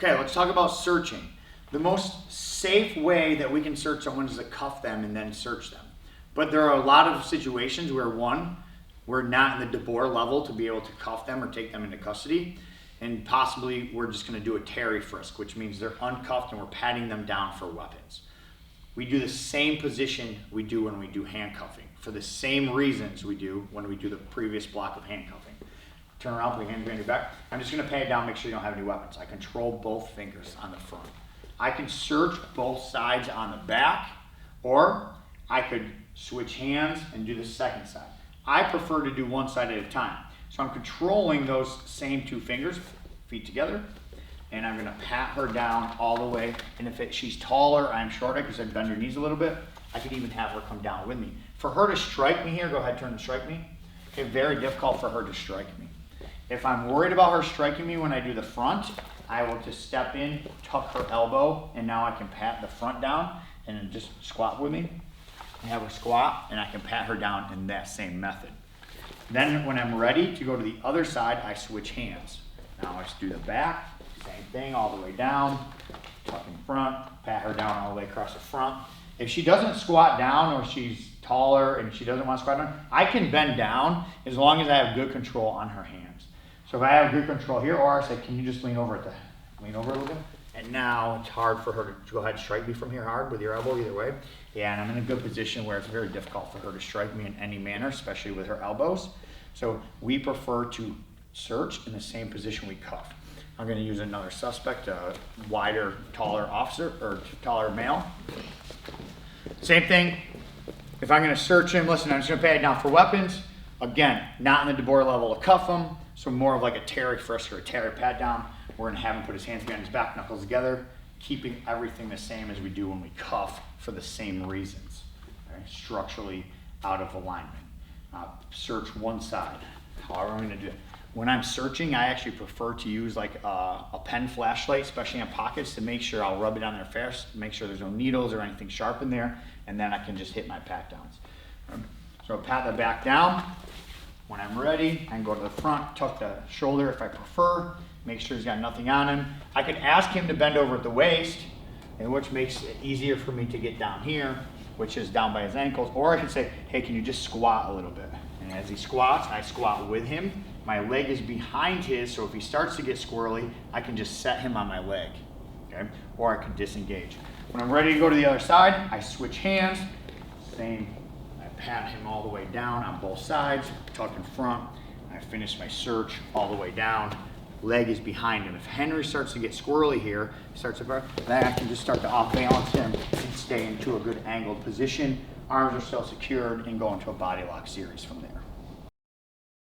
Okay, let's talk about searching. The most safe way that we can search someone is to cuff them and then search them. But there are a lot of situations where, one, we're not in the DeBoer level to be able to cuff them or take them into custody, and possibly we're just going to do a Terry frisk, which means they're uncuffed and we're patting them down for weapons. We do the same position we do when we do handcuffing, for the same reasons we do when we do the previous block of handcuffing. Turn around, put your hands behind your back. I'm just going to pat it down, make sure you don't have any weapons. I control both fingers on the front. I can search both sides on the back, or I could switch hands and do the second side. I prefer to do one side at a time. So I'm controlling those same two fingers, feet together, and I'm going to pat her down all the way. And if she's taller, I'm shorter, because I bend her knees a little bit, I could even have her come down with me. For her to strike me here, go ahead, turn and strike me. It's very difficult for her to strike me. If I'm worried about her striking me when I do the front, I will just step in, tuck her elbow, and now I can pat the front down and then just squat with me and have her squat, and I can pat her down in that same method. Then when I'm ready to go to the other side, I switch hands. Now I just do the back, same thing all the way down, tuck in front, pat her down all the way across the front. If she doesn't squat down or she's taller and she doesn't want to squat down, I can bend down as long as I have good control on her hands. So if I have good control here, or I say, can you just lean over a little bit? And now it's hard for her to go ahead and strike me from here hard with your elbow either way. Yeah, and I'm in a good position where it's very difficult for her to strike me in any manner, especially with her elbows. So we prefer to search in the same position we cuff. I'm going to use another suspect, a wider, taller officer, or taller male. Same thing. If I'm going to search him, listen, I'm just going to pat it down for weapons. Again, not in the DeBoer level to cuff him, so more of like a Terry frisk or a Terry pat down. We're going to have him put his hands behind his back, knuckles together, keeping everything the same as we do when we cuff for the same reasons. Okay? Structurally out of alignment. Search one side. However I'm going to do it. When I'm searching, I actually prefer to use like a pen flashlight, especially on pockets, to make sure I'll rub it on there first, make sure there's no needles or anything sharp in there, and then I can just hit my pat downs. So pat the back down. When I'm ready, I can go to the front, tuck the shoulder if I prefer, make sure he's got nothing on him. I could ask him to bend over at the waist, and which makes it easier for me to get down here, which is down by his ankles. Or I could say, hey, can you just squat a little bit? And as he squats, I squat with him. My leg is behind his, so if he starts to get squirrely, I can just set him on my leg, okay? Or I can disengage. When I'm ready to go to the other side, I switch hands, same. Pat him all the way down on both sides, tuck in front. I finish my search all the way down. Leg is behind him. If Henry starts to get squirrely here, then I can just start to off balance him and stay into a good angled position. Arms are still secured and go into a body lock series from there.